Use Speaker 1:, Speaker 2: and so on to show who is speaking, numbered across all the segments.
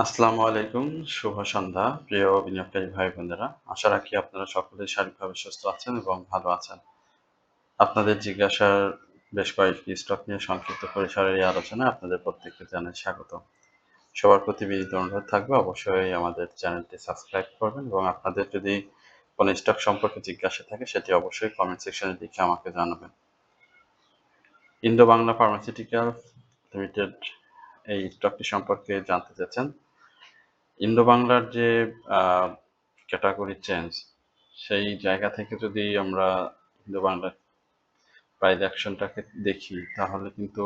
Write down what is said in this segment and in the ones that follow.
Speaker 1: আসসালামু আলাইকুম। শুভ সন্ধ্যা প্রিয় বিনিয়োগকারী ভাই বোনেরা। আশা রাখি আপনারা সকলেই শারীরিকভাবে সুস্থ আছেন এবং ভালো আছেন। আপনাদের জিজ্ঞাসার বেশ কয়েকটি স্টক নিয়ে সংক্ষিপ্ত পরিসরের এই আলোচনায় আপনাদের প্রত্যেককে জানাই স্বাগতম। সবার প্রতি বিনীত অনুরোধ থাকবে অবশ্যই আমাদের চ্যানেলটি সাবস্ক্রাইব করবেন এবং আপনাদের যদি কোনো স্টক সম্পর্কে জিজ্ঞাসা থাকে সেটি অবশ্যই কমেন্ট সেকশনে লিখে আমাকে জানাবেন। ইন্দো বাংলা ফার্মাসিউটিক্যাল লিমিটেড এই স্টকটি সম্পর্কে জানতে চাচ্ছেন। ইন্দো বাংলার যে ক্যাটাগরি চেঞ্জ, সেই জায়গা থেকে যদি আমরা ইন্দো বাংলার প্রাইস অ্যাকশনটাকে দেখি তাহলে কিন্তু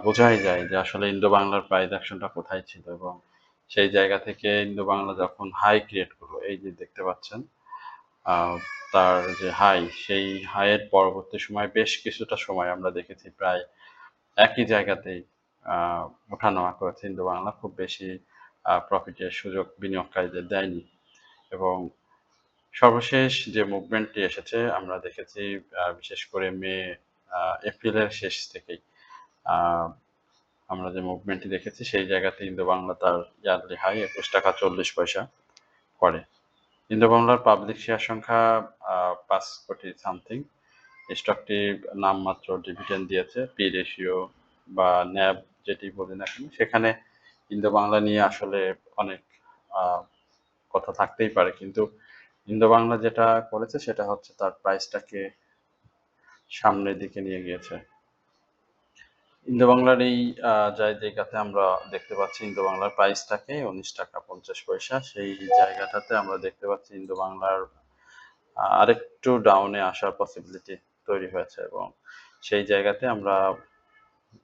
Speaker 1: বোঝাই যায় যে আসলে ইন্দো বাংলার প্রাইস অ্যাকশনটা কোথায় ছিল এবং সেই জায়গা থেকে ইন্দো বাংলা যখন হাই ক্রিয়েট করলো, এই যে দেখতে পাচ্ছেন তার যে হাই, সেই হাইয়ের পরবর্তী সময় বেশ কিছুটা সময় আমরা দেখেছি প্রায় একই জায়গাতেই ওঠানামা করেছে ইন্দো বাংলা, খুব বেশি প্রফিটের সুযোগ বিনিয়োগকারীদের দেয়নি এবং সর্বশেষ যে মুভমেন্টটি এসেছে আমরা দেখেছি বিশেষ করে এপ্রিলের শেষ থেকেই আমরা যে মুভমেন্টটি দেখেছি সেই জায়গাতে ইন্দো বাংলা তার ইয়ারলি হাই 21 টাকা 40 পয়সা করে। ইন্দো বাংলার পাবলিক শেয়ার সংখ্যা 5 কোটি সামথিং। স্টকটি নামমাত্র ডিভিডেন্ড দিয়েছে। পি রেশিও বা ন্যাব যেটি বলি না কেন, সেখানে ইন্দো বাংলা নিয়ে আসলে অনেক কথা থাকতেই পারে, কিন্তু ইন্দো বাংলা যেটা করেছে সেটা হচ্ছে তার প্রাইসটাকে সামনের দিকে নিয়ে গিয়েছে। ইন্দো বাংলার এই জায়গাতে আমরা দেখতে পাচ্ছি ইন্দো বাংলার প্রাইসটাকে 19 টাকা 50 পয়সা, সেই জায়গাটাতে আমরা দেখতে পাচ্ছি ইন্দো বাংলার আরেকটু ডাউনে আসার পসিবিলিটি তৈরি হয়েছে এবং সেই জায়গাতে আমরা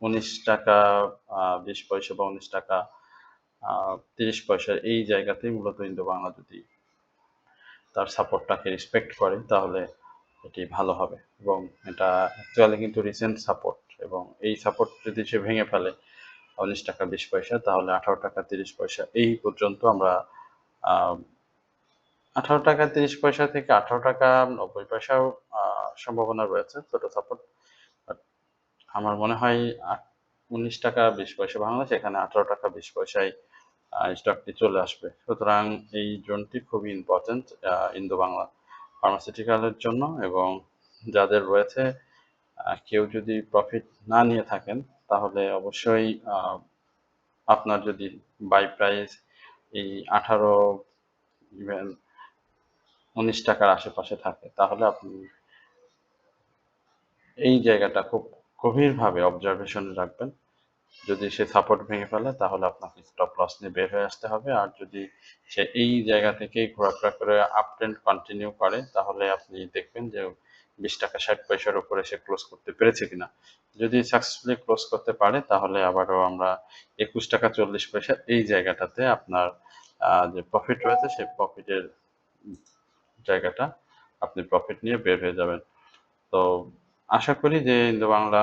Speaker 1: 19 টাকা 20 পয়সা বা 19 টাকা 30 পয়সার এই জায়গাতেই মূলত ইন্দো বাংলা যদি তার সাপোর্টটাকে রেসপেক্ট করে তাহলে এটি ভালো হবে এবং এটা অ্যাকচুয়ালি কিন্তু রিসেন্ট সাপোর্ট এবং এই সাপোর্ট যদি সে ভেঙে ফেলে 19 টাকা 20 পয়সা, তাহলে 18 টাকা 30 পয়সা এই পর্যন্ত আমরা 18 টাকা 30 পয়সা থেকে 18 টাকা 90 পয়সাও সম্ভাবনা রয়েছে ছোট সাপোর্ট। আমার মনে হয় 19 টাকা 20 পয়সা ভাঙলে সেখানে 18 টাকা 20 পয়সায় স্টকটি চলে আসবে। সুতরাং এই জোনটি খুবই ইম্পর্টেন্ট ইন্দো বাংলা ফার্মাসিউটিক্যালের জন্য এবং যাদের রয়েছে কেউ যদি প্রফিট না নিয়ে থাকেন তাহলে অবশ্যই আপনার যদি বাই প্রাইস এই 18 ইভেন 19 টাকার আশেপাশে থাকে তাহলে আপনি এই জায়গাটা খুব গভীরভাবে অবজারভেশনে রাখবেন। যদি সে সাপোর্ট ভেঙে ফেলে তাহলে আপনাকে স্টপ লস নিয়ে বের হয়ে আসতে হবে, আর যদি সে এই জায়গা থেকেই ঘোরাফেরা করে আপ ট্রেন্ড কন্টিনিউ করে তাহলে আপনি দেখবেন যে 20 টাকা 60 পয়সার উপরে সে ক্লোজ করতে পেরেছে কিনা। যদি সাকসেসফুলি ক্লোজ করতে পারে তাহলে আবারও আমরা 21 টাকা 40 পয়সা এই জায়গাটাতে আপনার যে প্রফিট রয়েছে সেই প্রফিটের জায়গাটা আপনি প্রফিট নিয়ে বের হয়ে যাবেন। তো আশা করি যে ইন্দো বাংলা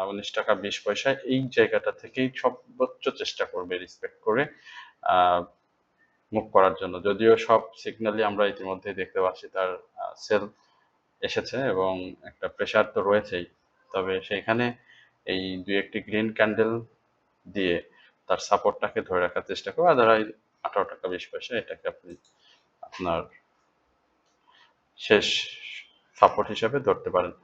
Speaker 1: 19 টাকা 20 পয়সা এই জায়গাটা থেকেই সর্বোচ্চ চেষ্টা করবে রেসপেক্ট করে মুভ করার জন্য। যদিও সব সিগন্যালই আমরা ইতিমধ্যে দেখতে পাচ্ছি তার সেল এসেছে এবং একটা প্রেশার তো রয়েছেই, তবে সেইখানে এই দুই একটি গ্রিন ক্যান্ডেল দিয়ে তার সাপোর্টটাকে ধরে রাখার চেষ্টা করবো। আদারওয়াইজ 18 টাকা 20 পয়সা এটাকে আপনি আপনার শেষ সাপোর্ট হিসাবে ধরতে পারেন।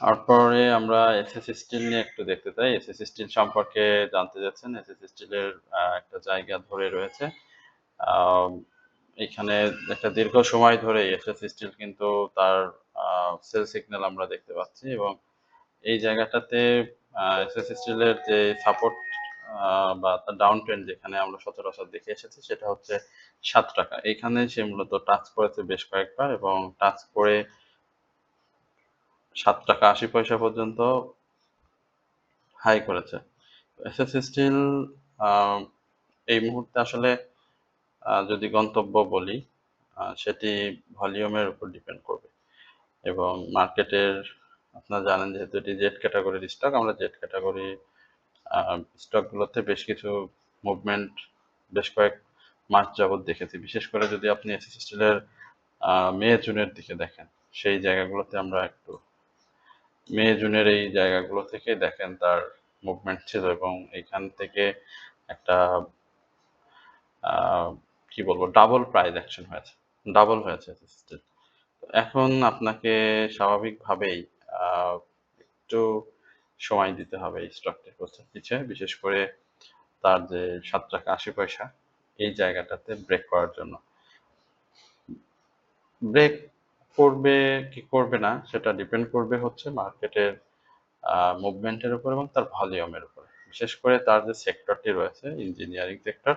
Speaker 1: তারপরে আমরা এসএস স্টিল নিয়ে একটু দেখতে চাই। এসএস স্টিল সম্পর্কে জানতে চাচ্ছেন। এসএস স্টিলের একটা জায়গা ধরে রয়েছে। এখানে একটা দীর্ঘ সময় ধরে এসএস স্টিল কিন্তু তার সেল সিগন্যাল আমরা দেখতে পাচ্ছি এবং এই জায়গাটাতে এসএস স্টিলের যে সাপোর্ট বা তার ডাউন ট্রেন্ড যেখানে আমরা সচরাচর দেখে এসেছি সেটা হচ্ছে 7 টাকা। এইখানে সে মূলত টাচ করেছে বেশ কয়েকবার এবং টাচ করে 7 টাকা 80 পয়সা পর্যন্ত হাই করেছে। এসএস স্টিল এই মুহূর্তে আসলে যদি গন্তব্য বলি সেটি ভলিউমের উপর ডিপেন্ড করবে এবং মার্কেটের আপনারা জানেন যেহেতু এটি জেড ক্যাটাগরির স্টক, আমরা জেড ক্যাটাগরি স্টকগুলোতে বেশ কিছু মুভমেন্ট বেশ কয়েক মাস যাবৎ দেখেছি। বিশেষ করে যদি আপনি এসএস স্টিলের মে জুনের দিকে দেখেন, সেই জায়গাগুলোতে আমরা একটু মে জুনের এই জায়গাগুলো থেকে দেখেন তার মুভমেন্ট ছিল এবং এইখান থেকে একটা কি বলবো, ডাবল প্রাইস অ্যাকশন হয়েছে, ডাবল হয়েছে SST। এখন আপনাকে স্বাভাবিকভাবেই একটু সময় দিতে হবে এই স্টকটির পিছে, বিশেষ করে তার যে ৳7.৮০ এই জায়গাটাতে ব্রেক করার জন্য। ব্রেক করবে কি করবে না সেটা ডিপেন্ড করবে হচ্ছে মার্কেটের মুভমেন্টের উপর এবং তার ভলিউমের উপরে। বিশেষ করে তার যে সেক্টরটি রয়েছে ইঞ্জিনিয়ারিং সেক্টর,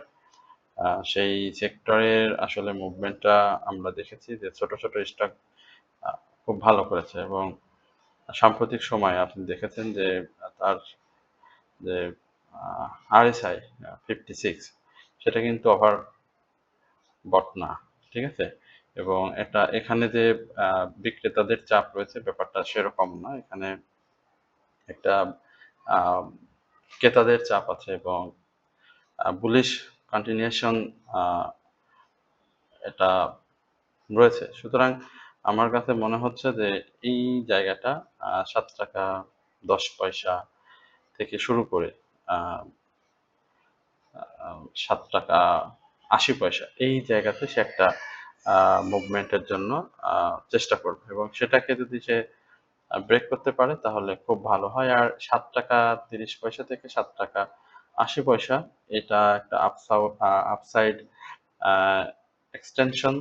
Speaker 1: সেই সেক্টরের আসলে মুভমেন্টটা আমরা দেখেছি যে ছোট ছোট স্টক খুব ভালো করেছে এবং সাম্প্রতিক সময়ে আপনি দেখেছেন যে তার যে RSI 56 সেটা কিন্তু ওভার বট না, ঠিক আছে? এবং এখানে যে বিক্রেতাদের চাপ রয়েছে ব্যাপারটা সেরকম না, এখানে একটা আহ, ক্রেতাদের চাপ আছে এবং বুলিশ কন্টিনিউশন এটা রয়েছে। সুতরাং আমার কাছে মনে হচ্ছে যে এই জায়গাটা ৳7.10 থেকে শুরু করে আহ, ৳7.80 এই জায়গাতে সে একটা মুভমেন্টের জন্য চেষ্টা করবে এবং সেটাকে যদি সে ব্রেক করতে পারে তাহলে খুব ভালো হয়। আর ৳7.30 থেকে ৳7.80 এটা একটা আপসাইড এক্সটেনশন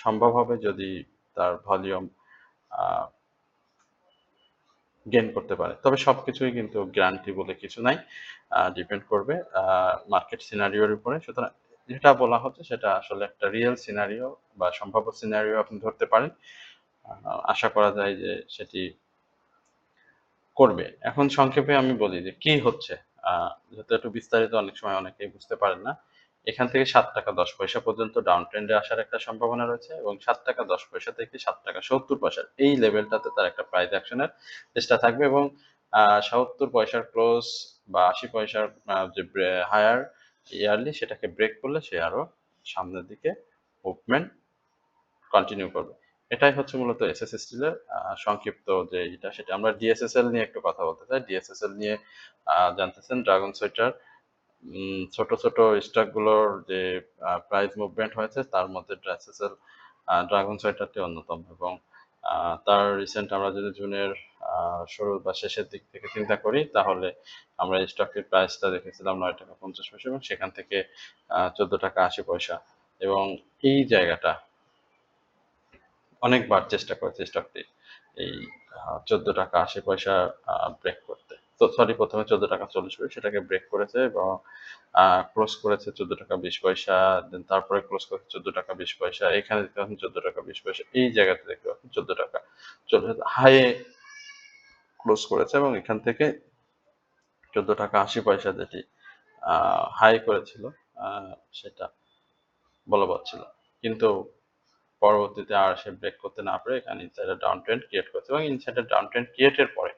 Speaker 1: সম্ভব হবে যদি তার ভলিউম গেইন করতে পারে। তবে সবকিছুই কিন্তু গ্যারান্টি বলে কিছু নাই, ডিপেন্ড করবে মার্কেট সিনারিওর উপরে। সুতরাং যেটা বলা হচ্ছে সেটা আসলে একটা রিয়েল সিনারিও বা সম্ভাব্য সিনারিও আপনি ধরতে পারেন। আশা করা যায় যে সেটি করবে। এখন সংক্ষেপে আমি বলি যে কি হচ্ছে। যেহেতু একটু বিস্তারিত অনেক সময় অনেকেই বুঝতে পারেন না। এখান থেকে ৳7.10 পর্যন্ত ডাউন ট্রেন্ডে আসার একটা সম্ভাবনা রয়েছে এবং ৳7.10 থেকে ৳7.70 এই লেভেলটাতে তার একটা প্রাইস অ্যাকশনের চেষ্টা থাকবে এবং ৭০ পয়সার ক্লোজ বা ৮০ পয়সার যে হায়ার ইয়ারলি সেটাকে ব্রেক করলে সে আরো সামনের দিকে মুভমেন্ট কন্টিনিউ করবে। এটাই হচ্ছে মূলত এসএস স্টিলের সংক্ষিপ্ত যে এটা সেটা। আমরা ডিএসএসএল নিয়ে একটু কথা বলতে চাই। ডিএসএসএল নিয়ে জানতেছেন ড্রাগন সোয়েটার ছোট ছোট স্টক গুলোর যে প্রাইস মুভমেন্ট হয়েছে তার মধ্যে ডিএসএসএল ড্রাগন সোয়েটারটি অন্যতম এবং তার রিসেন্ট আমরা যদি জুনের শুরু বা শেষের দিক থেকে চিন্তা করি তাহলে আমরা এই স্টকের প্রাইসটা দেখেছিলাম ৳৯.৫০ এবং সেখান থেকে ৳14.৮০ এবং এই জায়গাটা অনেকবার চেষ্টা করেছে স্টকটি এই ৳14.৮০ ব্রেক করতে। তো সরি, প্রথমে ৳14.৪০ সেটাকে ব্রেক করেছে এবং ক্লোজ করেছে ৳14.২০, দেন তারপরে ক্লোজ করেছে ৳14.২০, এখানে দেখতে পাচ্ছেন ৳14.২০, এই জায়গাতে দেখতে পাচ্ছেন ৳14.৪০ হাইয়ে ক্লোজ করেছে এবং এখান থেকে ৳14.৮০ যেটি হাই করেছিল সেটা বলবৎ ছিল। কিন্তু পরবর্তীতে আর সে ব্রেক করতে না পারে এখানে ইনসাইডার ডাউন ট্রেন্ড ক্রিয়েট করছে এবং ইনসাইডার ডাউন ট্রেন্ড ক্রিয়েটের পরে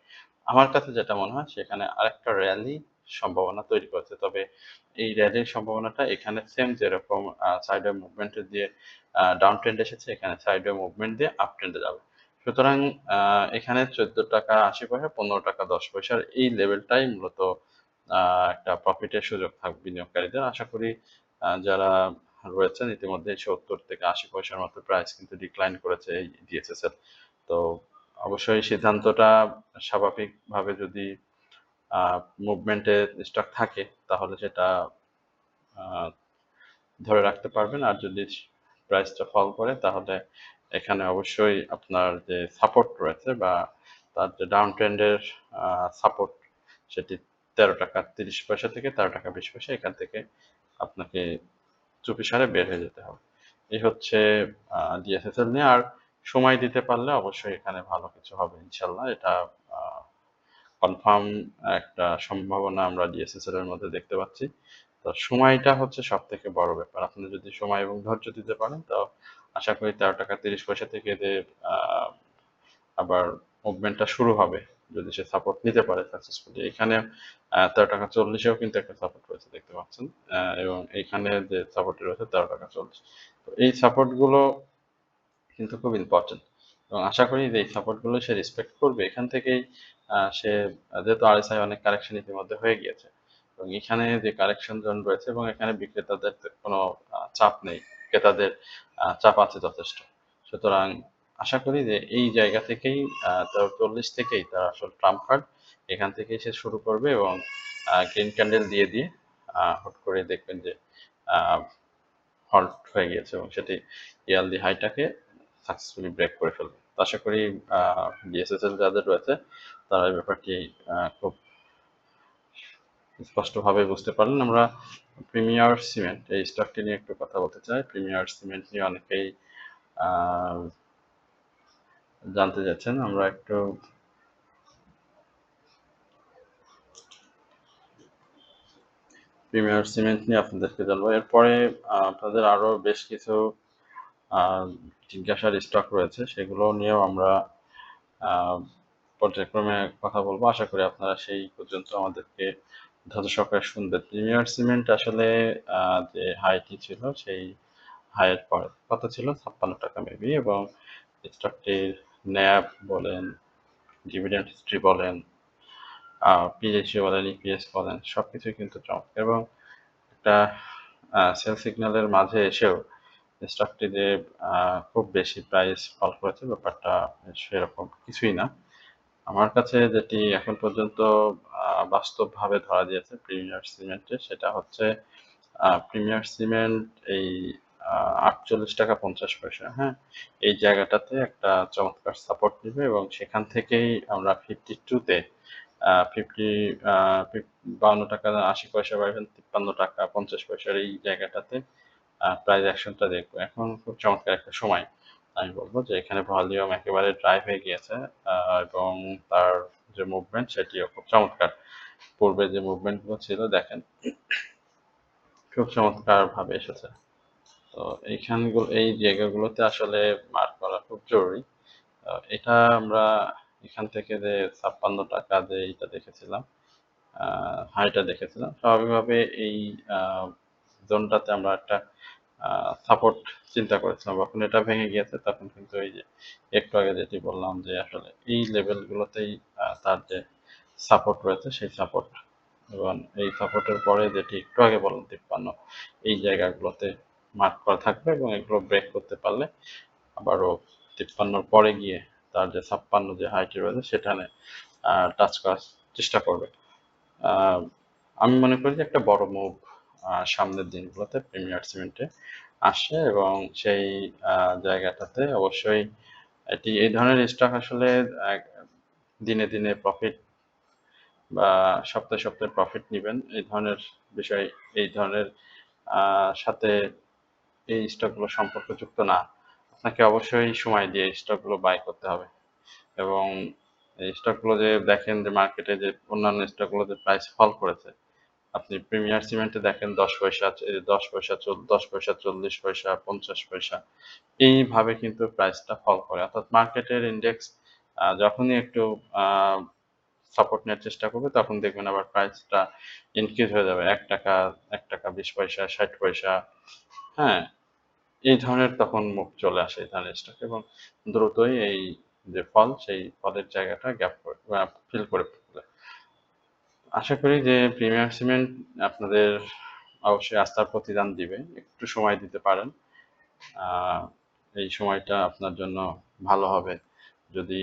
Speaker 1: আমার কাছে যেটা মনে হয় সেখানে আরেকটা র্যালি সম্ভাবনা তৈরি করেছে। তবে এই র্যালির সম্ভাবনাটা এখানে সেম যেরকম সাইডওয়ে মুভমেন্ট দিয়ে ডাউন ট্রেন্ড এসেছে, এখানে সাইডওয়ে মুভমেন্ট দিয়ে আপ ট্রেন্ডে যাবে। সুতরাং এখানে ৳14.৮০ ৳15.১০ এই লেভেলটাই মূলত একটা প্রফিটের সুযোগ থাকবে বিনিয়োগকারীদের। আশা করি যারা রয়েছেন ইতিমধ্যে ৭০ থেকে ৮০ পয়সার মতো প্রাইস কিন্তু ডিক্লাইন করেছে এই ডিএসএস এর। তো অবশ্যই সিদ্ধান্তটা স্বাভাবিকভাবে যদি মুভমেন্টে স্টক থাকে তাহলে সেটা আহ, ধরে রাখতে পারবেন আর যদি প্রাইসটা ফল করে তাহলে এখানে অবশ্যই আপনার যে সাপোর্ট রয়েছে বা তার যে ডাউন ট্রেন্ডের সাপোর্ট সেটি ৳13.৩০ থেকে ৳13.২০ এখান থেকে আপনাকে চুপিসারে বের হয়ে যেতে হবে। এই হচ্ছে ডিএসএসএল নিয়ে। আর সময় দিতে পারলে অবশ্যই এখানে ভালো কিছু হবে ইনশাল্লাহ। এটা কনফার্ম একটা সম্ভাবনা আমরা ডিএসএসএল এর মধ্যে দেখতে পাচ্ছি। তো সময়টা হচ্ছে সব থেকে বড় ব্যাপার। আপনি যদি সময় এবং ধৈর্য দিতে পারেন তো আশা করি ৳13.৩০ থেকে যে আহ, আবার মুভমেন্টটা শুরু হবে যদি সে সাপোর্ট নিতে পারে সাকসেসফুলি। এখানে ৳13.৪০ কিন্তু একটা সাপোর্ট রয়েছে দেখতে পাচ্ছেন এবং এইখানে যে সাপোর্টটি রয়েছে ৳13.৪০। তো এই সাপোর্ট গুলো কিন্তু খুব ইম্পর্টেন্ট এবং আশা করি যে এই সাপোর্ট গুলো সে রেসপেক্ট করবে। এখান থেকেই সে যেহেতু আরএসআই অনেক কারেকশন ইতিমধ্যে হয়ে গিয়েছে এবং এখানে যে কারেকশন জোন রয়েছে এবং এখানে বিক্রেতাদের কোনো চাপ নেই, ক্রেতাদের চাপ আছে যথেষ্ট। সুতরাং আশা করি যে এই জায়গা থেকেই 40 থেকেই তার আসল ট্রাম্প কার্ড, এখান থেকেই সে শুরু করবে এবং গ্রিন ক্যান্ডেল দিয়ে দিয়ে হুট করে দেখবেন যে হল্ট হয়ে গিয়েছে এবং সেটি ইয়ারলি হাইটাকে সাকসেসফুলি ব্রেক করে ফেলবে। তো আশা করি ডিএসএসএল যাদের রয়েছে তারা এই ব্যাপারটি খুব স্পষ্টভাবে বুঝতে পারলেন। আমরা প্রিমিয়ার সিমেন্ট এই স্টকটি নিয়ে একটু কথা বলতে চাই। প্রিমিয়ার সিমেন্ট নিয়ে অনেকেই জানতে চাচ্ছেন, আমরা একটু প্রিমিয়ার সিমেন্ট নিয়ে আপনাদেরকে জানবো। এরপরে আপনাদের আরো বেশ কিছু জিজ্ঞাসার স্টক রয়েছে, সেগুলো নিয়েও আমরা পর্যায়ক্রমে কথা বলবো। আশা করি আপনারা সেই পর্যন্ত আমাদেরকে ধৈর্য সহকারে শুনবেন। প্রিমিয়ার সিমেন্ট আসলে যে হাইটি ছিল সেই হাইয়ের পরে কত ছিল, 56 টাকা মেবি, এবং স্টকটির ন্যাব বলেন, ডিভিডেন্ড হিস্ট্রি বলেন, পি রেশিও বলেন, ইপিএস বলেন, সবকিছুই কিন্তু চমৎকার। এবং একটা সেল সিগন্যালের মাঝে এসেও স্টকটি যে খুব বেশি প্রাইস ফল করেছে ব্যাপারটা সেরকম কিছুই না। আমার কাছে যেটি এখন পর্যন্ত বাস্তবভাবে ধরা দিয়েছে প্রিমিয়ার সিমেন্টে, সেটা হচ্ছে প্রিমিয়ার সিমেন্ট এই 48 টাকা 50 পয়সা, হ্যাঁ, এই জায়গাটাতে একটা চমৎকার সাপোর্ট নেবে এবং সেখান থেকেই আমরা 52-তে 52 টাকা 80 পয়সা বা 53 টাকা 50 পয়সার এই জায়গাটাতে প্রাইস অ্যাকশনটা দেখবো। এখন খুব চমৎকার একটা সময় আমি বলবো যে এখানে ভলিউম একেবারে ড্রাই হয়ে গিয়েছে এবং তার যে মুভমেন্ট সেটিও খুব চমৎকার। পূর্বে যে মুভমেন্টগুলো ছিল দেখেন খুব চমৎকার ভাবে এসেছে। তো এইখানগুলো এই জায়গাগুলোতে আসলে মার্ক করা খুব জরুরি। এটা আমরা এখান থেকে যে 56 টাকা যে এইটা দেখেছিলাম, হাইটা দেখেছিলাম, স্বাভাবিকভাবে এই জোনটাতে আমরা একটা সাপোর্ট চিন্তা করেছিলাম। যখন এটা ভেঙে গিয়েছে তখন কিন্তু এই যে একটু আগে যেটি বললাম যে আসলে এই লেভেলগুলোতেই তার যে সাপোর্ট রয়েছে সেই সাপোর্ট, এবং এই সাপোর্টের পরে যেটি একটু আগে বললাম 53, এই জায়গাগুলোতে মার্ক করা থাকবে এবং এগুলো ব্রেক করতে পারলে আবারও 53 পরে গিয়ে তার যে 56 যে হাইটি রয়েছে সেখানে টাচ করার চেষ্টা করবে। আমি মনে করি যে একটা বড় মুভ সামনের দিনগুলোতে প্রিমিয়ার সিমেন্টে আসছে এবং সেই জায়গাটাতে অবশ্যই এটি এই ধরনের স্টক আসলে দিনে দিনে প্রফিট বা সপ্তাহে সপ্তাহে প্রফিট নেবেন এই ধরনের বিষয়, এই ধরনের সাথে এই স্টকগুলো সম্পর্কযুক্ত না। আপনাকে অবশ্যই সময় দিয়ে স্টকগুলো বাই করতে হবে এবং এই স্টকগুলো যে দেখেন যে মার্কেটে যে অন্যান্য স্টকগুলো যে প্রাইস ফল করেছে, আপনি প্রিমিয়ার সিমেন্টে দেখেন 10 পয়সা, 10 পয়সা, 10 পয়সা, 40 পয়সা, 50 পয়সা, এইভাবে কিন্তু প্রাইসটা ফল করে। অর্থাৎ মার্কেটের ইন্ডেক্স যখনই একটু সাপোর্ট নেওয়ার চেষ্টা করবে তখন দেখবেন আবার প্রাইসটা ইনক্রিজ হয়ে যাবে 1 টাকা, 1 টাকা 20 পয়সা, 60 পয়সা, হ্যাঁ, এই ধরনের তখন মুভ চলে আসে এই ধরনের স্টক এবং দ্রুতই এই যে ফল সেই ফলের জায়গাটা গ্যাপ করে ফিল করে ফেলে। আশা করি যে প্রিমিয়ার সিমেন্ট আপনাদের অবশ্যই আস্থার প্রতিদান দিবে। একটু সময় দিতে পারেন। এই সময়টা আপনার জন্য ভালো হবে। যদি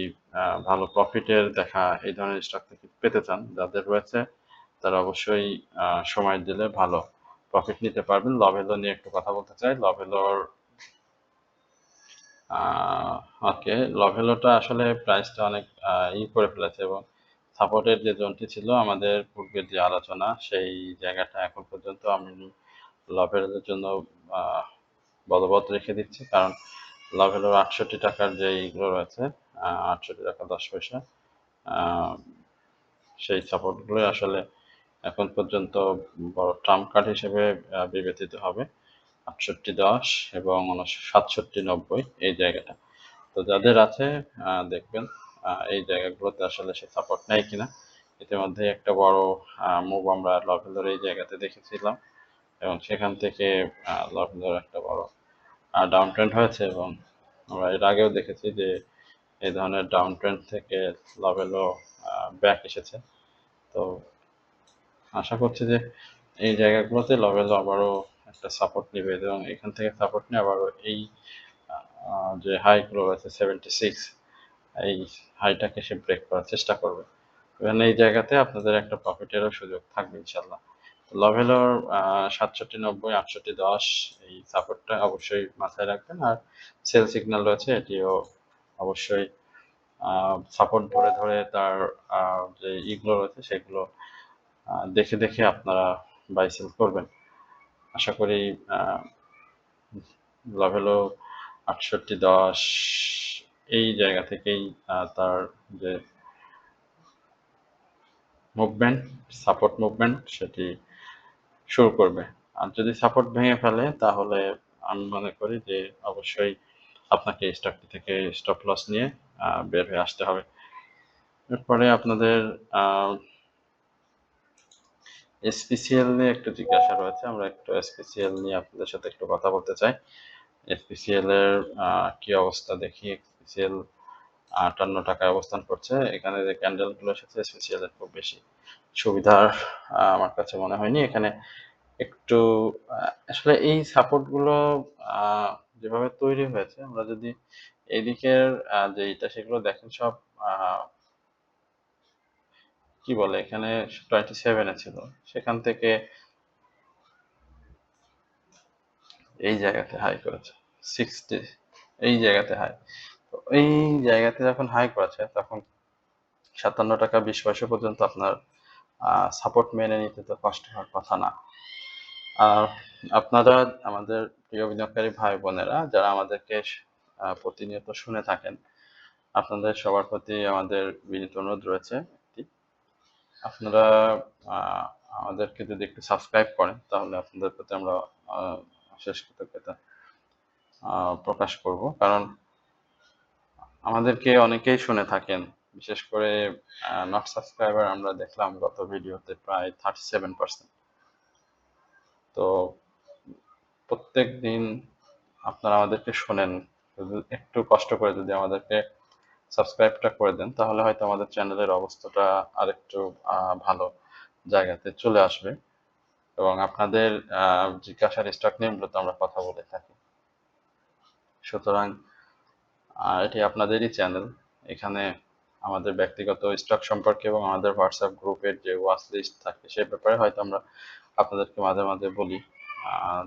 Speaker 1: ভালো প্রফিটের দেখা এই ধরনের স্টক থেকে পেতে চান, যাদের রয়েছে তারা অবশ্যই সময় দিলে ভালো প্রফিট নিতে পারবেন। লভেলো নিয়ে একটু কথা বলতে চাই। লভেলোর ওকে, লভেলোটা আসলে প্রাইসটা অনেক করে ফেলেছে এবং সাপোর্টের যে জোনটি ছিল আমাদের পূর্বের যে আলোচনা সেই জায়গাটা এখন পর্যন্ত আমি লভেলোর জন্য বলবৎ রেখে দিচ্ছি, কারণ লভেলোর 68 টাকার যে এইগুলো রয়েছে 68 টাকা 10 পয়সা, সেই সাপোর্টগুলোই আসলে এখন পর্যন্ত বড় ট্রাম্প কার্ড হিসেবে বিবেচিত হবে। 68-10 এবং 67-90 এই জায়গাটা। তো যাদের আছে দেখবেন এই জায়গাগুলোতে আসলে সে সাপোর্ট নেয় কিনা। ইতিমধ্যে একটা বড় মুভ আমরা লভেলোর এই জায়গাতে দেখেছিলাম এবং সেখান থেকে লভেলোর একটা বড় ডাউন ট্রেন্ড হয়েছে এবং আমরা এর আগেও দেখেছি যে এই ধরনের ডাউন ট্রেন্ড থেকে লভেলো ব্যাক এসেছে। তো আশা করছি যে এই জায়গাগুলোতে লেভেল আবারও একটা সাপোর্ট নিবে এবং এখান থেকে সাপোর্ট নিয়ে আবারও এই যে হাইগুলো রয়েছে 76, এই হাইটাকে সে ব্রেক করার চেষ্টা করবে। এবং এই জায়গাতে আপনাদের একটা প্রফিটেরও সুযোগ থাকবে ইনশাল্লাহ। লেভেলর 67, 90, 68, 10 এই সাপোর্টটা অবশ্যই মাথায় রাখবেন। আর সেল সিগন্যাল রয়েছে, এটিও অবশ্যই সাপোর্ট ধরে ধরে তার যে ইগুলো রয়েছে সেগুলো দেখে দেখে আপনারা বাই সেল করবেন। আশা করি লেভেলও 68, 10 এই জায়গা থেকেই তার যে মুভমেন্ট, সাপোর্ট মুভমেন্ট সেটি শুরু করবে। আর যদি সাপোর্ট ভেঙে ফেলে তাহলে আমি মনে করি যে অবশ্যই আপনাকে এই স্টকটি থেকে স্টপ লস নিয়ে বের হয়ে আসতে হবে। এরপরে আপনাদের এসপিসিএল নিয়ে একটু জিজ্ঞাসা রয়েছে, আমরা একটু এসপিসিএল নিয়ে আপনাদের সাথে একটু কথা বলতে চাই। এসপিসিএল এর কি অবস্থা দেখি। এসপিসিএল 58 টাকায় অবস্থান করছে। এখানে যে ক্যান্ডেলগুলো এসেছে এসপিসিএল এর খুব বেশি সুবিধার আমার কাছে মনে হয়নি। এখানে একটু আসলে এই সাপোর্টগুলো যেভাবে তৈরি হয়েছে, আমরা যদি এদিকের যে এটা সেগুলো দেখেন সব কি বলে এখানে 27 এ ছিল, সেখান থেকে এই জায়গাতে হাই করেছে 60, এই জায়গাতে হাই। তো এই জায়গাতে যখন হাই করেছে তখন 57 টাকা 20 পয়সা পর্যন্ত আপনার সাপোর্ট মেনে নিতে তো কষ্ট হওয়ার কথা না। আর আপনারা আমাদের প্রিয় বিনিয়োগকারী ভাই বোনেরা যারা আমাদেরকে প্রতিনিয়ত শুনে থাকেন, আপনাদের সবার প্রতি আমাদের বিনীত অনুরোধ রয়েছে একটি, আপনারা আহ, আমাদেরকে যদি একটু সাবস্ক্রাইব করেন তাহলে আপনাদের প্রতি আমরা অশেষ কৃতজ্ঞতা প্রকাশ করব। কারণ আমাদেরকে অনেকেই শুনে থাকেন, বিশেষ করে নট সাবস্ক্রাইবার আমরা দেখলাম গত ভিডিওতে প্রায় 37%। তো প্রত্যেক দিন আপনারা আমাদেরকে শোনেন, একটু কষ্ট করে যদি আমাদেরকে সাবস্ক্রাইবটা করে দেন তাহলে হয়তো আমাদের চ্যানেলের অবস্থাটা আরেকটু ভালো জায়গাতে চলে আসবে এবং আপনাদের জিজ্ঞাসার স্টক নিয়ে মূলত আমরা কথা বলে থাকি। সুতরাং এটি আপনাদেরই চ্যানেল, এখানে আমাদের ব্যক্তিগত স্টক সম্পর্কে এবং আমাদের হোয়াটসঅ্যাপ গ্রুপের যে ওয়াচ লিস্ট থাকে সে ব্যাপারে হয়তো আমরা আপনাদেরকে মাঝে মাঝে বলি।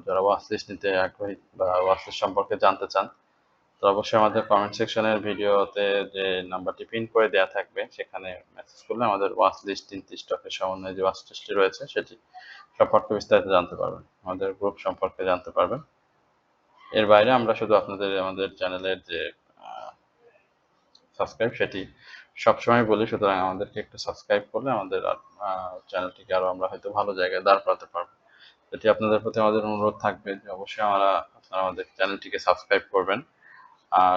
Speaker 1: যারা ওয়াচ লিস্ট নিতে আগ্রহী বা ওয়াচ লিস্ট সম্পর্কে জানতে চান, তো অবশ্যই আমাদের কমেন্ট সেকশনের ভিডিওতে যে নাম্বারটি পিন করে দেওয়া থাকবে সেখানে মেসেজ করলে আমাদের ওয়াচ লিস্ট 3টি স্টকের সমন্বয়ে যে ওয়াচ লিস্টটি রয়েছে সেটি সম্পর্কে বিস্তারিত জানতে পারবেন, আমাদের গ্রুপ সম্পর্কে জানতে পারবেন। এর বাইরে আমরা শুধু আপনাদের আমাদের চ্যানেলের যে সাবস্ক্রাইব সেটি সবসময় বলি, সুতরাং আমাদেরকে একটু সাবস্ক্রাইব করলে আমাদের চ্যানেলটিকে আরো আমরা হয়তো ভালো জায়গায় দাঁড় করাতে পারবো। এটি আপনাদের প্রতি আমাদের অনুরোধ থাকবে যে অবশ্যই আপনারা আমাদের চ্যানেলটিকে সাবস্ক্রাইব করবেন।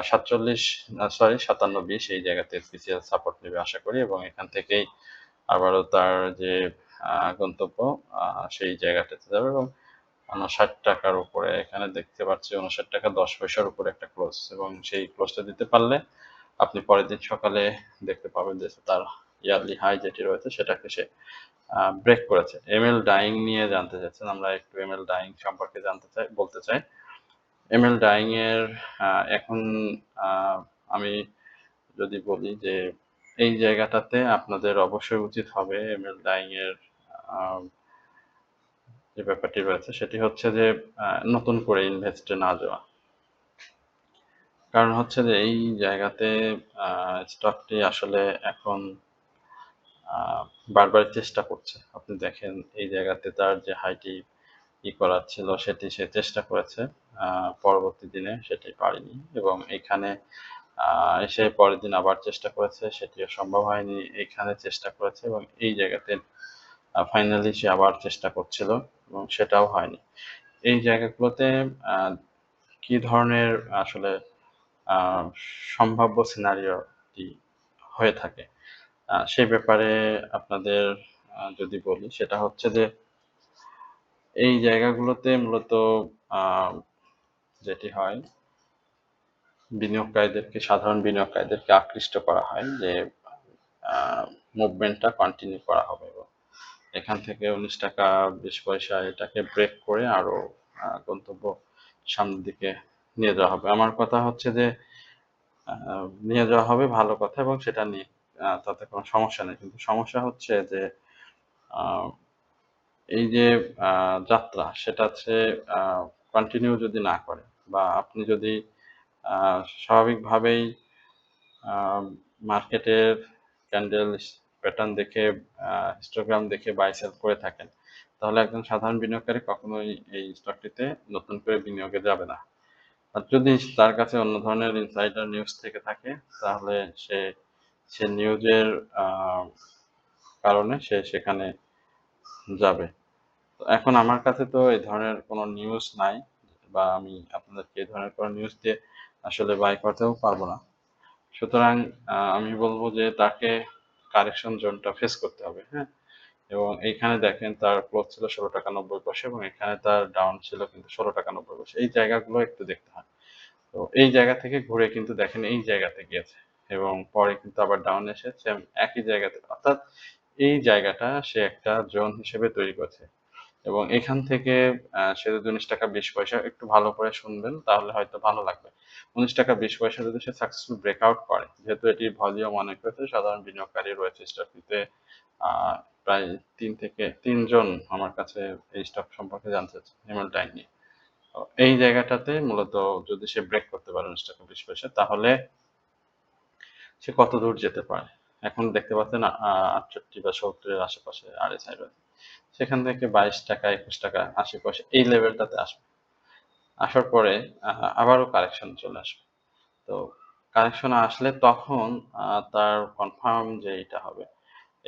Speaker 1: 57, 20 এই জায়গাতে স্পেশাল সাপোর্ট নেবে আশা করি এবং এখান থেকেই আবারও তার যে গন্তব্য সেই জায়গাটাতে যাবে এবং 59 টাকার উপরে এখানে দেখতে পাচ্ছি 59 টাকা 10 পয়সার উপরে একটা ক্লোজ, এবং সেই ক্লোজটা দিতে পারলে আপনি পরের দিন সকালে দেখতে পাবেন যে তার ইয়ারলি হাই যেটি রয়েছে সেটাকে সে ব্রেক করেছে। এমএল ডাইং নিয়ে জানতে চাচ্ছেন, আমরা একটু এমএল ডাইং সম্পর্কে বলতে চাই। এমএল ডাইং এর এখন আমি যদি বলি যে এই জায়গাটাতে আপনাদের অবশ্যই উচিত হবে এমএল ডাইং এর যে ব্যাপারটি রয়েছে সেটি হচ্ছে যে নতুন করে ইনভেস্টে না যাওয়া। কারণ হচ্ছে যে এই জায়গাতে স্টকটি আসলে এখন বারবার চেষ্টা করছে। আপনি দেখেন এই জায়গাতে তার যে হাইটি করার ছিল সেটি সে চেষ্টা করেছে, পরবর্তী দিনে সেটি পারেনি এবং এখানে এসে পরের দিন আবার চেষ্টা করেছে, সেটিও সম্ভব হয়নি। এখানে চেষ্টা করেছে এবং এই জায়গাতে ফাইনালি সে আবার চেষ্টা করছিল এবং সেটাও হয়নি। এই জায়গাগুলোতে কি ধরনের আসলে আহ, সম্ভাব্য সিনারিওটি হয়ে থাকে সেই ব্যাপারে আপনাদের যদি বলি সেটা হচ্ছে যে এই জায়গাগুলোতে মূলত আহ, যেটি হয় সাধারণ বিনিয়োগকারীদেরকে আকৃষ্ট করা হয় যে মুভমেন্টটা কন্টিনিউ করা হবে এখান থেকে 19 টাকা 20 পয়সা এটাকে ব্রেক করে আরো গন্তব্য সামনের দিকে নিয়ে যাওয়া হবে। আমার কথা হচ্ছে যে নিয়ে যাওয়া হবে ভালো কথা, এবং সেটা নিয়ে তাতে কোনো সমস্যা নেই। কিন্তু সমস্যা হচ্ছে যে আহ, এই যে যাত্রা সেটা হচ্ছে কন্টিনিউ যদি না করে, বা আপনি যদি স্বাভাবিকভাবেই মার্কেটের ক্যান্ডেল প্যাটার্ন দেখে হিস্টোগ্রাম দেখে বাই সেল করে থাকেন, তাহলে একজন সাধারণ বিনিয়োগকারী কখনোই এই স্টকটিতে নতুন করে বিনিয়োগে যাবে না। আর যদি তার কাছে অন্য ধরনের ইনসাইডার নিউজ থেকে থাকে, তাহলে সে সে নিউজের কারণে সে সেখানে যাবে। তো এখন আমার কাছে তো এই ধরনের কোনো নিউজ নাই, বা আমি আপনাদেরকে এই ধরনের কোনো নিউজ দিয়ে আসলে বাই করতেও পারবো না। সুতরাং আমি বলবো যে তাকে কারেকশন জোনটা ফেস করতে হবে, হ্যাঁ। এবং এইখানে দেখেন তার ক্লোজ ছিল 16 টাকা 90 পয়সা, এবং এখানে তার ডাউন ছিল কিন্তু 16 টাকা 90 পয়সা। এই জায়গাগুলো একটু দেখতে হয়। তো এই জায়গা থেকে ঘুরে কিন্তু দেখেন এই জায়গাতে গিয়েছে, এবং পরে কিন্তু আবার ডাউন এসে সেম একই জায়গাতে, অর্থাৎ এই জায়গাটা সে একটা জোন হিসেবে তৈরি করেছে। এবং এখান থেকে সে যদি 19 টাকা 20 পয়সা, একটু ভালো করে শুনবেন তাহলে হয়তো ভালো লাগবে। 19 টাকা 20 পয়সা যদি সে সাকসেসফুল ব্রেকআউট করে, যেহেতু এটি ভলিউম অনেক রয়েছে, সাধারণ বিনিয়োগকারী রয়েছে স্টকটিতে আহ, প্রায় 3 থেকে 3 জন আমার কাছে এই স্টক সম্পর্কে জানতে চাচ্ছে, হিমেল টাইম নিয়ে। তো এই জায়গাটাতে মূলত যদি সে ব্রেক করতে পারে 19 টাকা 20 পয়সা, তাহলে সে কত দূর যেতে পারে। এখন দেখতে পাচ্ছেন 68 বা 70-এর আশেপাশে আরএসআই রয়েছে। সেখান থেকে 22 টাকা 21 টাকা 80 পয়সা এই লেভেলটাতে আসবে। আসার পরে আবারও কারেকশন চলে আসবে। তো কারেকশন আসলে তখন তার কনফার্ম যে এটা হবে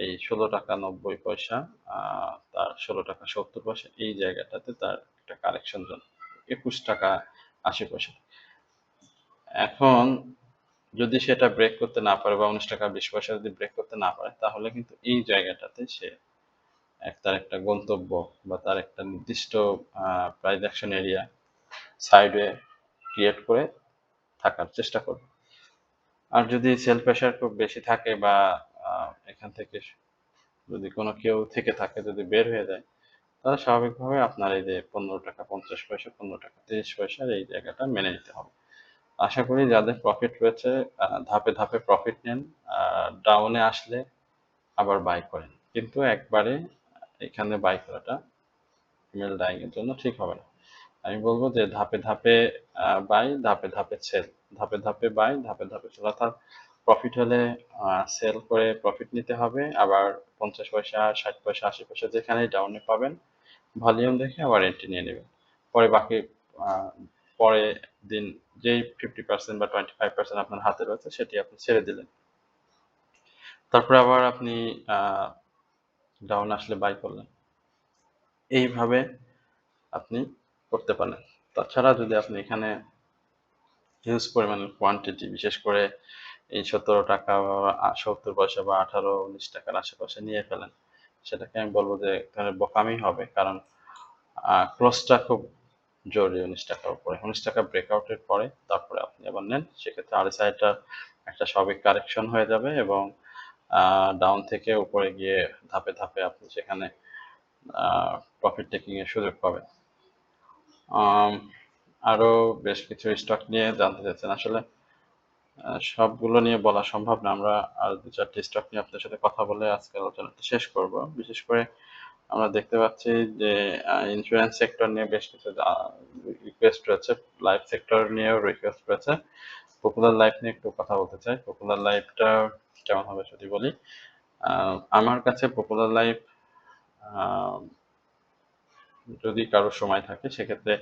Speaker 1: এই 16 টাকা 90 পয়সা, তার 16 টাকা 70 পয়সা এই জায়গাটাতে তার একটা কারেকশন জোন, 21 টাকা 80 পয়সা। এখন যদি সেটা ব্রেক করতে না পারে, বা 19 টাকা 20 পয়সা যদি ব্রেক করতে না পারে, তাহলে কিন্তু এই জায়গাটাতে সে তার একটা গন্তব্য, বা তার একটা নির্দিষ্ট প্রাইস অ্যাকশন এরিয়া সাইডে ক্রিয়েট করে থাকার চেষ্টা করবে। আর যদি সেল প্রেশার খুব বেশি থাকে, বা এখান থেকে যদি কোনো কেউ থেকে থাকে, যদি বের হয়ে যায়, তাহলে স্বাভাবিকভাবে আপনার এই যে 15 টাকা 50 পয়সা 15 টাকা 30 পয়সার এই জায়গাটা মেনে নিতে হবে। আশা করি যাদের প্রফিট রয়েছে ধাপে ধাপে প্রফিট নেন, ডাউনে আসলে আবার বাই করেন, কিন্তু একবারে এখানে বাই করাটা ইমেল ডাইং এর জন্য ঠিক হবে না। আমি বলবো যে ধাপে ধাপে বাই, ধাপে ধাপে সেল, ধাপে ধাপে বাই, ধাপে ধাপে সেল, অর্থাৎ প্রফিট হলে সেল করে প্রফিট নিতে হবে, আবার 50 পয়সা 60 পয়সা 80 পয়সা যেখানেই ডাউনে পাবেন ভলিউম দেখে আবার এন্ট্রি নিয়ে নেবেন। পরে বাকি আহ, পরে দিন যেই 50% বা 25% আপনার হাতে রয়েছে সেটি আপনি ছেড়ে দিলেন, তারপরে আবার আপনি ডাউন আসলে বাই করলেন। এইভাবে আপনি করতে পারেন। তাছাড়া যদি আপনি এখানে হিউজ পরিমাণের কোয়ান্টিটি, বিশেষ করে এই 17 টাকা 70 পয়সা বা 18-19 টাকার আশেপাশে নিয়ে ফেলেন, সেটাকে আমি বলবো যে এখানে বোকামি হবে। কারণ ক্লোজটা খুব জরুরি 19 টাকার উপরে, 19 টাকা ব্রেকআউটের পরে তারপরে আপনি আবার নেন, সেক্ষেত্রে আরএসআইটা একটা স্বাভাবিক কারেকশন হয়ে যাবে, এবং ডাউন থেকে উপরে গিয়ে ধাপে ধাপে আপনি সেখানে প্রফিট টেকিং এর সুযোগ পাবেন। আম, আরো বেশ কিছু স্টক নিয়ে জানতে চাচ্ছেন, আসলে সবগুলো নিয়ে বলা সম্ভব না। আমরা আর 2-4টি স্টক নিয়ে আপনার সাথে কথা বলে আজকে আলোচনাটা শেষ করব। বিশেষ করে আমরা দেখতে পাচ্ছি যে ইন্স্যুরেন্স সেক্টর নিয়ে বেশ কিছু রিকোয়েস্ট রয়েছে, লাইফ সেক্টর নিয়েও রিকোয়েস্ট রয়েছে। পপুলার লাইফ নিয়ে একটু কথা বলতে চাই। পপুলার লাইফটা কেমন হবে যদি বলি, আমার কাছে পপুলার লাইফ যদি কারো সময় থাকে সেক্ষেত্রে,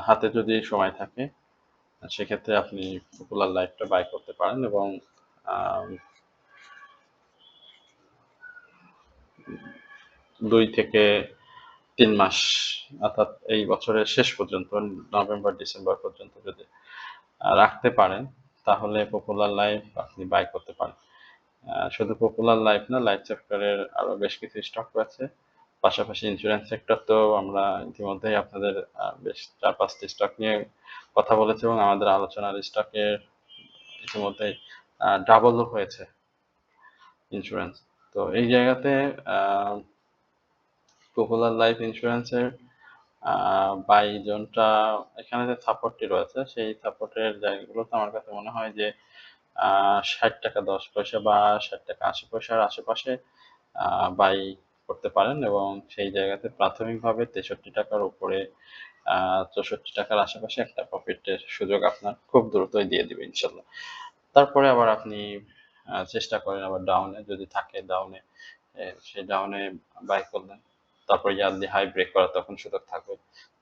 Speaker 1: হাতে যদি সময় থাকে সেক্ষেত্রে আপনি পপুলার লাইফটা বাই করতে পারেন, এবং 2 থেকে 3 মাস, অর্থাৎ এই বছরের শেষ পর্যন্ত নভেম্বর ডিসেম্বর পর্যন্ত যদি রাখতে পারেন, তাহলে পপুলার লাইফ আপনি বাই করতে পারেন। শুধু পপুলার লাইফ না, লাইফ সেক্টরের আরো বেশ কিছু স্টক রয়েছে। পাশাপাশি ইন্স্যুরেন্স সেক্টর তো আমরা ইতিমধ্যেই আপনাদের বেশ 4-5টি স্টক নিয়ে কথা বলেছি, এবং আমাদের আলোচনার স্টকের ইতিমধ্যেই ডাবলও হয়েছে ইন্স্যুরেন্স। তো এই জায়গাতে পপুলার লাইফ ইন্স্যুরেন্সের বাই জোনটা এখানে যে সাপোর্টটি রয়েছে সেই সাপোর্টের জায়গাগুলোতে আমার কাছে মনে হয় যে ৳৬০.১০ বা ৳৬০.৮০ আশেপাশে বাই করতে পারেন এবং সেই জায়গাতে প্রাথমিকভাবে ৳৬৩ উপরে ৳৬৪ আশেপাশে একটা প্রফিটের সুযোগ আপনার খুব দ্রুতই দিয়ে দিবে ইনশাল্লাহ। তারপরে আবার আপনি চেষ্টা করেন আবার ডাউনে যদি থাকে ডাউনে সেই ডাউনে বাই করলেন। তারপরে ইয়ারলি হাই ব্রেক করার তখন সুযোগ থাকবে।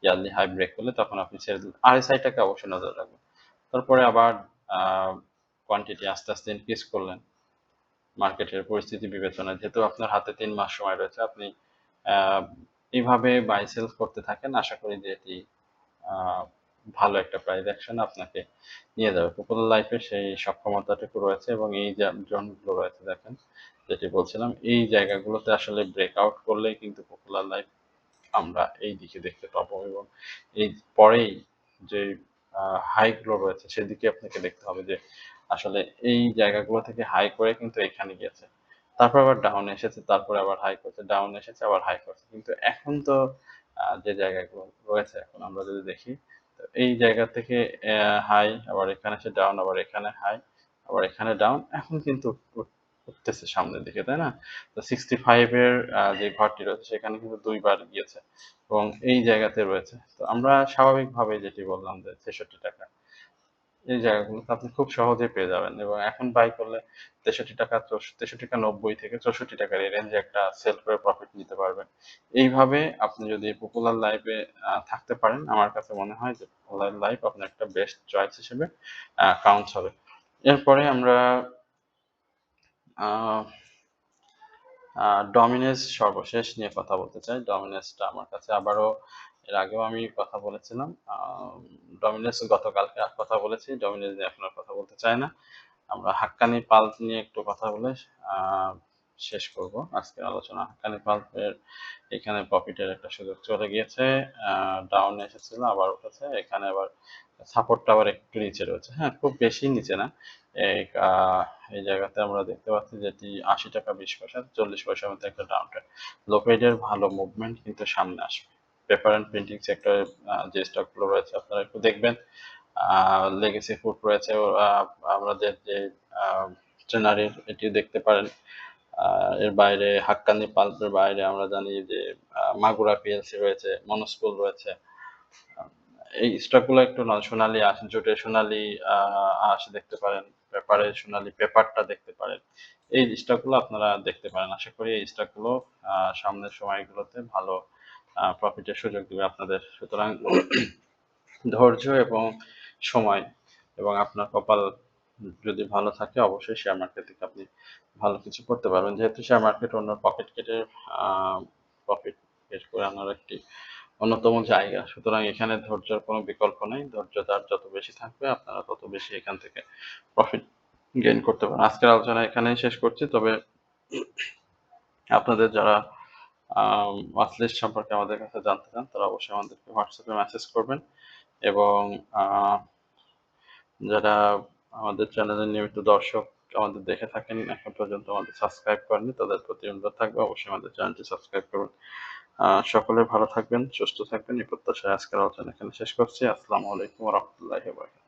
Speaker 1: ইয়ারলি হাই ব্রেক করলে তখন আপনি ছেড়ে দিলেন। RSI টাকে অবশ্যই নজরে রাখবেন। তারপরে আবার আ কোয়ান্টিটি আস্তে, আস্তে ইনক্রিজ করলেন। মার্কেটের পরিস্থিতি বিবেচনায় যেহেতু আপনার হাতে ৩ মাস সময় রয়েছে আপনি আ এভাবে বাই সেল করতে থাকেন। আশা করি যে এটি আ ভালো একটা প্রাইস অ্যাকশন আপনাকে নিয়ে যাবে। পপুলার লাইফ এ সেই সক্ষমতাটুকু রয়েছে এবং এই জোনগুলো রয়েছে দেখেন, যেটি বলছিলাম এই জায়গাগুলোতে আসলে ব্রেকআউট করলেই কিন্তু পপুলার লাইফ আমরা এই দিকে দেখতে পাবো এবং এই পরেই যে হাই গুলো রয়েছে সেদিকে আপনাকে দেখতে হবে যে আসলে এই জায়গাগুলো থেকে হাই করে কিন্তু এখানে গেছে। তারপর আবার ডাউন এসেছে, তারপরে আবার হাই করছে, ডাউন এসেছে আবার হাই করছে। কিন্তু এখন তো যে জায়গাগুলো রয়েছে এখন আমরা যদি দেখি তো এই জায়গা থেকে হাই আবার এখানে এসে ডাউন আবার এখানে হাই আবার এখানে ডাউন এখন কিন্তু উঠতেছে সামনের দিকে তাই না? তো 65 এর যে ঘরটি রয়েছে সেখানে কিন্তু ২ বার গিয়েছে এবং এই জায়গাতে রয়েছে। তো আমরা স্বাভাবিকভাবে যেটি বললাম যে ৳৬৩ এই জায়গাগুলোতে আপনি খুব সহজেই পেয়ে যাবেন এবং এখন বাই করলে ৳৬৩ থেকে ৳৬৪ এই রেঞ্জে একটা সেল করে প্রফিট নিতে পারবেন। এইভাবে আপনি যদি পপুলার লাইফ এ থাকতে পারেন আমার কাছে মনে হয় যে পপুলার লাইফ আপনার একটা বেস্ট চয়েস হিসেবে কাউন্টস হবে। এরপরে আমরা আ ডমিনেজ সর্বশেষ নিয়ে কথা বলতে চাই। ডমিনেজটা আমার কাছে আবারও এর আগেও আমি কথা বলেছিলাম। ডমিনেজ গতকালকে কথা বলেছি। ডমিনেজ নিয়ে এখন আর কথা বলতে চাই না। আমরা হাক্কানি পাল্প নিয়ে একটু কথা বলে আ শেষ করব আজকের আলোচনা। হাক্কানি পাল্পের এখানে প্রফিটের একটা সুযোগ চলে গিয়েছে। আ ডাউন এসেছিল আবার উঠেছে। এখানে আবার সাপোর্টটা আবার একটু নিচে রয়েছে। হ্যাঁ, খুব বেশি নিচে না। এই আ এই জায়গাতে আমরা দেখতে পাচ্ছি যে এটি ৳৮০.২০ ৳৪০ মতো একটা ডাউন ট্রেন্ড। লোকেদের ভালো মুভমেন্ট কিন্তু সামনে আসবে। পেপার অ্যান্ড প্রিন্টিং সেক্টরে যে স্টকগুলো রয়েছে আপনারা একটু দেখবেন। আ লেগেসি ফুড রয়েছে আমাদের যে আ ট্রেনারির এটিও দেখতে পারেন। আ এর বাইরে হাক্কানি পাল্পের বাইরে আমরা জানি যে মাগুরা পিএলসি রয়েছে, মনোস্কুল রয়েছে। আ এই স্টকগুলো একটু সোনালী আঁশ, জুটে সোনালী আ আঁশ দেখতে পারেন। পেপারে সোনালী পেপারটা দেখতে পারেন। এই স্টকগুলো আপনারা দেখতে পারেন। আশা করি এই স্টকগুলো সামনের সময়গুলোতে ভালো প্রফিটের সুযোগ দিবে আপনাদের। সুতরাং ধৈর্য এবং সময় এবং আপনার কপাল যদি ভালো থাকে অবশ্যই শেয়ার মার্কেট থেকে আপনি ভালো কিছু করতে পারবেন। যেহেতু শেয়ার মার্কেট অন্যের পকেট কেটে আ প্রফিট বের করে আনার একটি অন্যতম জায়গা। সুতরাং এখানে ধৈর্যের কোনো বিকল্প নেই। ধৈর্য যার যত বেশি থাকবে আপনারা তত বেশি এখান থেকে প্রফিট গেইন করতে পারেন। আজকের আলোচনা এখানেই শেষ করছি। তবে আপনাদের যারা ওয়াচ লিস্ট সম্পর্কে আমাদের কাছে জানতে চান তারা অবশ্যই আমাদেরকে হোয়াটসঅ্যাপে মেসেজ করবেন এবং আ যারা আমাদের চ্যানেলের নিয়মিত দর্শক আমাদের দেখে থাকেন এখন পর্যন্ত আমাদের সাবস্ক্রাইব করেননি তাদের প্রতি অনুরোধ থাকবে অবশ্যই আমাদের চ্যানেলটি সাবস্ক্রাইব করুন। সকলে ভালো থাকবেন, সুস্থ থাকবেন এই প্রত্যাশায় আজকের আলোচনা এখানে শেষ করছি। আসসালামু আলাইকুম ওয়া রাহমাতুল্লাহি ওয়া বারাকাতুহু।